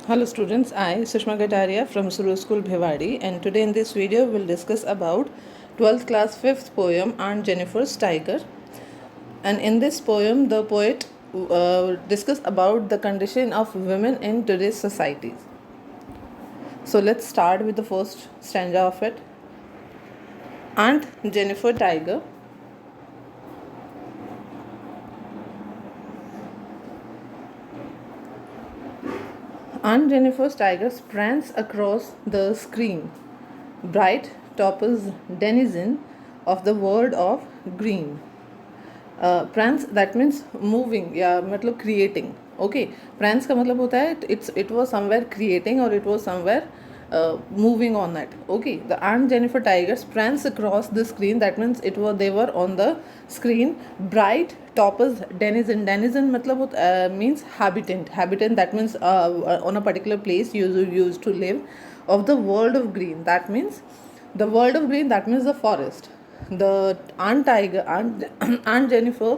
Hello students, I Sushma Gataria from Suru School Bhiwadi, and today in this video we'll discuss about 12th class 5th poem Aunt Jennifer's Tiger. And in this poem the poet discuss about the condition of women in today's society. So let's start with the first stanza of it. Aunt Jennifer Tiger. Aunt Jennifer's tiger sprants across the screen, bright topples denizen of the world of green. Prance that means moving या मतलब creating. Okay, prance का मतलब होता है it was somewhere creating or it was somewhere moving on that. Okay, the Aunt Jennifer tigers prance across the screen. That means they were on the screen. Bright toppers denizen मतलब means habitant that means on a particular place you used to live of the world of green. That means the world of green, that means the forest. The Aunt Jennifer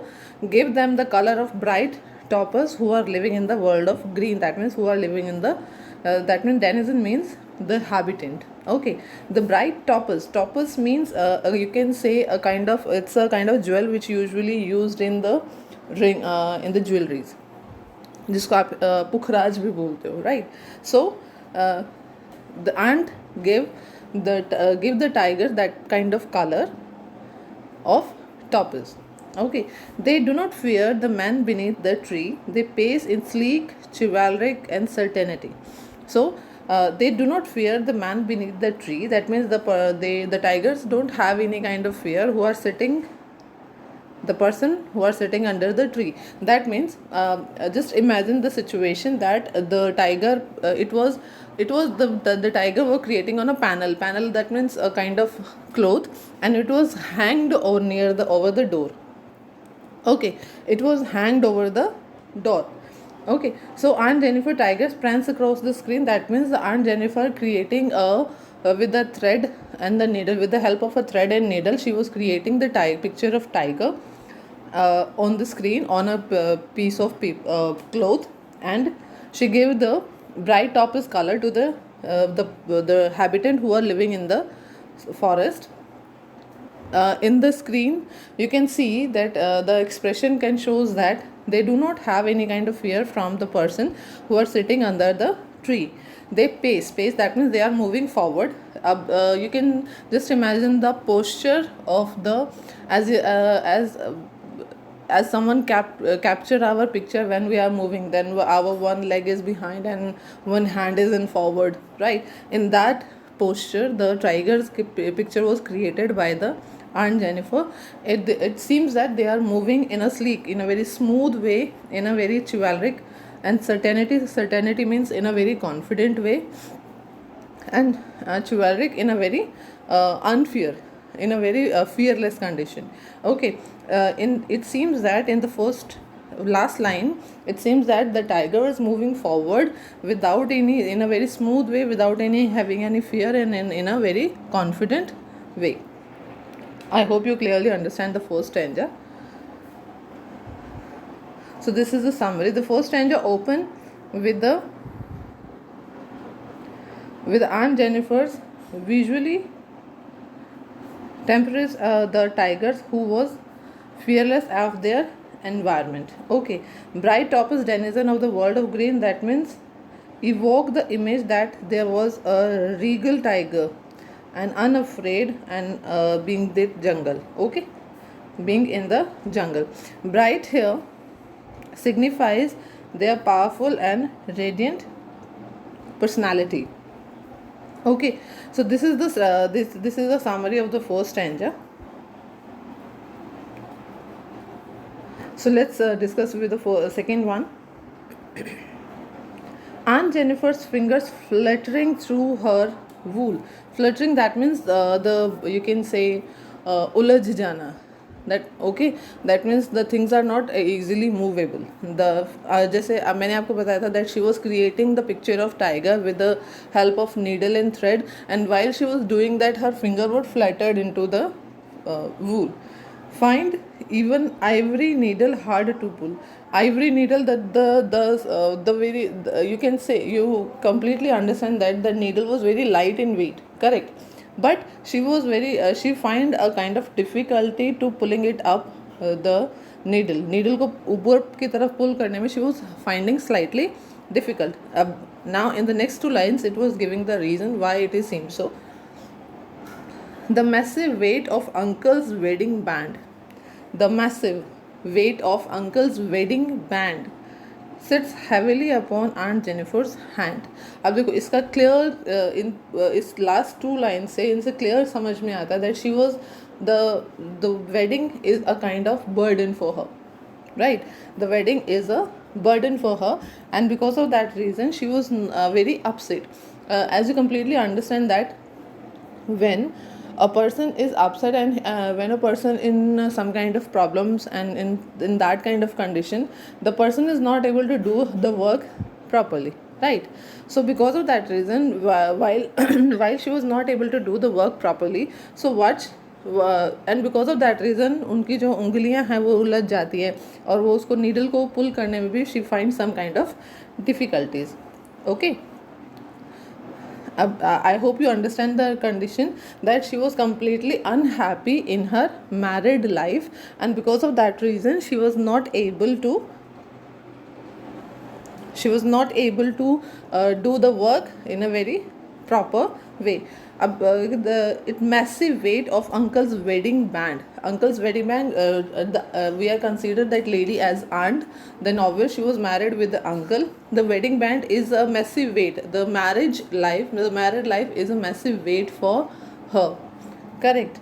gave them the color of bright toppers who are living in the world of green. That means who are living in the that means denizen means the habitant. Okay, the bright toppers means you can say it's a kind of jewel which usually used in the ring in the jewelries, जिसको आप पुखराज भी बोलते हो, right. So the ant give the tiger that kind of color of topaz. Okay, they do not fear the man beneath the tree. They pace in sleek, chivalric, and certainty. So they do not fear the man beneath the tree. That means the tigers don't have any kind of fear who are sitting the person who are sitting under the tree. That means just imagine the situation that the tiger it was the tiger were creating on a panel that means a kind of cloth, and it was hanged over the door. Okay, it was hanged over the door. Okay, so Aunt Jennifer tiger prance across the screen. That means the Aunt Jennifer creating with the thread and the needle, with the help of a thread and needle, she was creating the picture of tiger on the screen on a piece of cloth, and she gave the bright topaz color to the habitant who are living in the forest. In the screen you can see that the expression can shows that they do not have any kind of fear from the person who are sitting under the tree. They pace that means they are moving forward. You can just imagine the posture of the as someone capture our picture when we are moving, then our one leg is behind and one hand is in forward, right? In that posture the tiger's picture was created by the Aunt Jennifer. It seems that they are moving in a sleek, in a very smooth way, in a very chivalric, and certainty means in a very confident way, and chivalric in a very unfear, in a very fearless condition. Okay, in it seems that in the last line it seems that the tiger is moving forward without any, in a very smooth way, without any having any fear, and in a very confident way. I hope you clearly understand the first stanza. So this is the summary. The first stanza open with Aunt Jennifer's visually temperate the tigers who was fearless of their environment. Okay, bright topaz denizen of the world of green. That means evoke the image that there was a regal tiger and unafraid and being the jungle. Okay, being in the jungle. Bright here signifies their powerful and radiant personality. Okay, so this is this is a summary of the first stanza. So let's discuss with the second one. Aunt Jennifer's fingers fluttering through her wool. Fluttering, that means the you can say ulaj jana. That okay, that means the things are not easily movable. The जैसे मैंने आपको बताया था that she was creating the picture of tiger with the help of needle and thread, and while she was doing that her finger was fluttered into the wool. Find even ivory needle hard to pull. Ivory needle, that the very you can say, you completely understand that the needle was very light in weight, correct? But she was very she find a kind of difficulty to pulling it up, the needle को ऊपर की तरफ pull करने में she was finding slightly difficult. Now in the next two lines it was giving the reason why it is seemed so. The massive weight of uncle's wedding band. The massive weight of uncle's wedding band sits heavily upon Aunt Jennifer's hand. अब देखो इसका clear in इस last to line से इनसे clear समझ में आता है that she was the wedding is a kind of burden for her, right? The wedding is a burden for her, and because of that reason she was very upset. As you completely understand that when a person is upset, and when a person in some kind of problems, and in that kind of condition, the person is not able to do the work properly, right? So because of that reason, while while she was not able to do the work properly, so what and because of that reason उनकी जो उंगलियां हैं वो उलझ जाती है, और वो उसको नीडल को पुल करने में भी she find some kind of difficulties. Okay, I hope you understand the condition, that she was completely unhappy in her married life, and because of that reason she was not able to do the work in a very proper way. The massive weight of uncle's wedding band. We are considered that lady as aunt. Then obviously she was married with the uncle. The wedding band is a massive weight. The married life is a massive weight for her. Correct.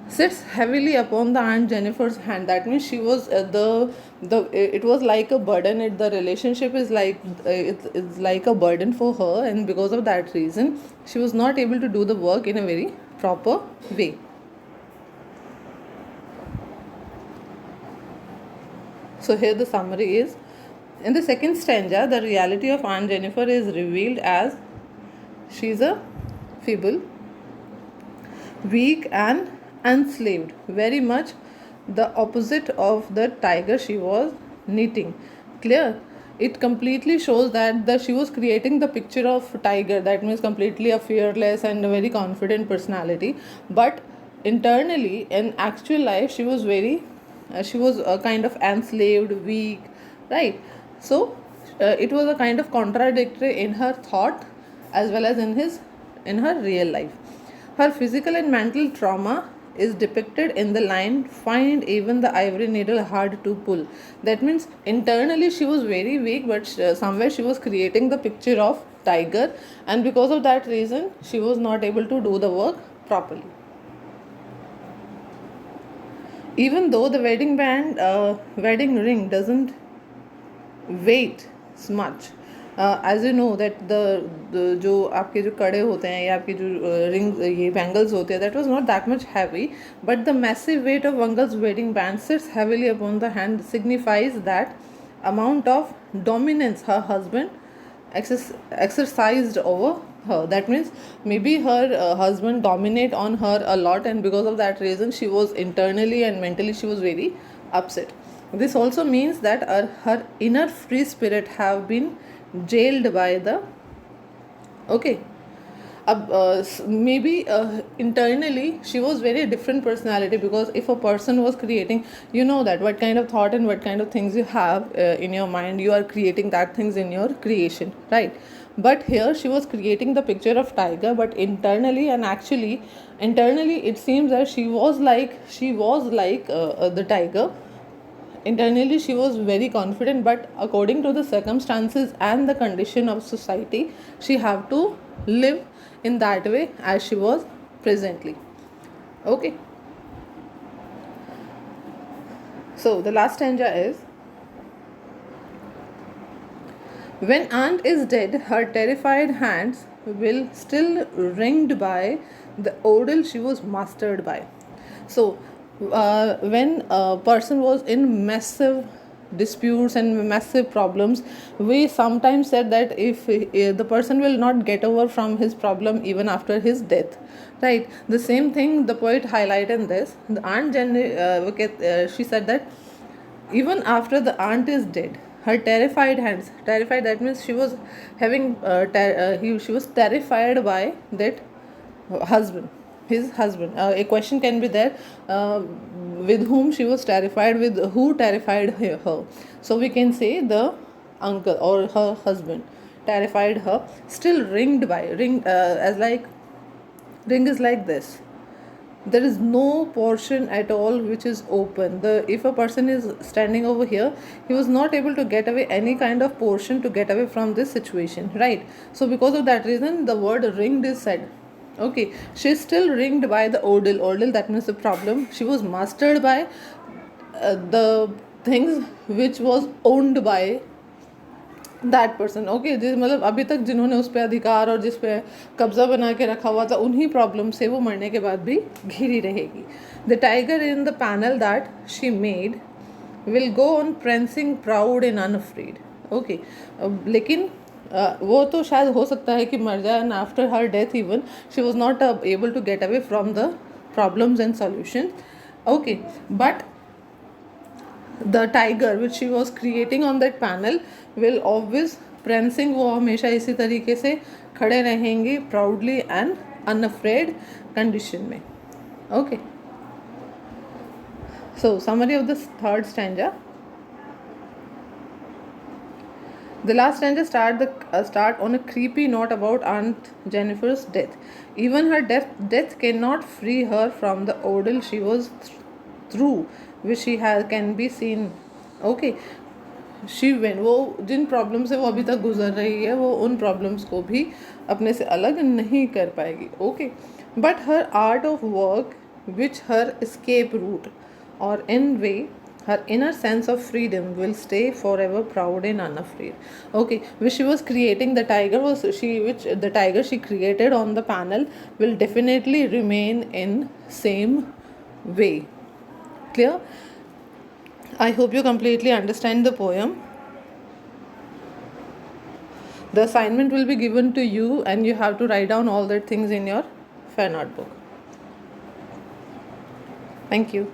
Sits heavily upon the Aunt Jennifer's hand. That means she was it was like a burden. The relationship is like it's like a burden for her, and because of that reason she was not able to do the work in a very proper way. So here the summary is, in the second stanza the reality of Aunt Jennifer is revealed as she's a feeble, weak and enslaved, very much the opposite of the tiger she was knitting. Clear? It completely shows that she was creating the picture of tiger, that means completely a fearless and a very confident personality, but internally in actual life she was a kind of enslaved, weak, right? So it was a kind of contradictory in her thought as well as in her real life. Her physical and mental trauma is depicted in the line, find even the ivory needle hard to pull. That means internally she was very weak, but somewhere she was creating the picture of tiger, and because of that reason she was not able to do the work properly. Even though the wedding ring doesn't weight much, as you know that the जो आपके जो कड़े होते हैं या आपके जो ring ये बैंगल्स होते हैं, that was not that much heavy, but the massive weight of uncle's wedding band sits heavily upon the hand signifies that amount of dominance her husband exercised over her. That means maybe her husband dominate on her a lot, and because of that reason she was internally and mentally she was very upset. This also means that her inner free spirit have been jailed by the maybe internally she was very different personality, because if a person was creating, you know that what kind of thought and what kind of things you have in your mind, you are creating that things in your creation, right? But here she was creating the picture of tiger, but internally and actually internally it seems that she was like the tiger. Internally she was very confident, but according to the circumstances and the condition of society she have to live in that way as she was presently. Okay, so the last stanza is, when aunt is dead her terrified hands will still ringed by the odal she was mastered by. So when a person was in massive disputes and massive problems. We sometimes said that if the person will not get over from his problem even after his death, right? The same thing the poet highlighted in this. The aunt Jenny, she said that even after the aunt is dead, her terrified hands, terrified, that means she was having she was terrified by that husband, his husband. A question can be there, with whom she was terrified, with who terrified her. So we can say the uncle or her husband terrified her. Still ringed by ring, as like ring is like this. There is no portion at all which is open. The If a person is standing over here, he was not able to get away any kind of portion to get away from this situation, right? So because of that reason, the word ringed is said. Okay, she is still ringed by the ordeal, that means the problem. She was mastered by the things which was owned by that person. Okay, जिस मतलब अभी तक जिन्होंने उस पर अधिकार और जिस पे कब्जा बना के रखा हुआ था, उन्हीं प्रॉब्लम से वो मरने के बाद भी घिरी रहेगी. The tiger in the panel that she made will go on prancing proud and unafraid. Okay, लेकिन वो तो शायद हो सकता है कि मर जाए, and after her death even she was not able to get away from the problems and solution. Okay, but the tiger which she was creating on that panel will always prancing, वो हमेशा इसी तरीके से खड़े रहेंगे proudly and unafraid condition में. Okay, so summary of the third stanza. The last stanza start on a creepy note about Aunt Jennifer's death. Even her death cannot free her from the ordeal she was through, which she can be seen. Okay, she when, वो जिन problem से वो अभी तक गुजर रही है, वो उन प्रॉब्लम्स को भी अपने से अलग नहीं कर पाएगी. Okay, but her art of work which her escape route or in way, her inner sense of freedom will stay forever proud and unafraid. Okay, which she was creating, the tiger the tiger she created on the panel will definitely remain in same way. Clear? I hope you completely understand the poem. The assignment will be given to you and you have to write down all that things in your fair notebook. Thank you.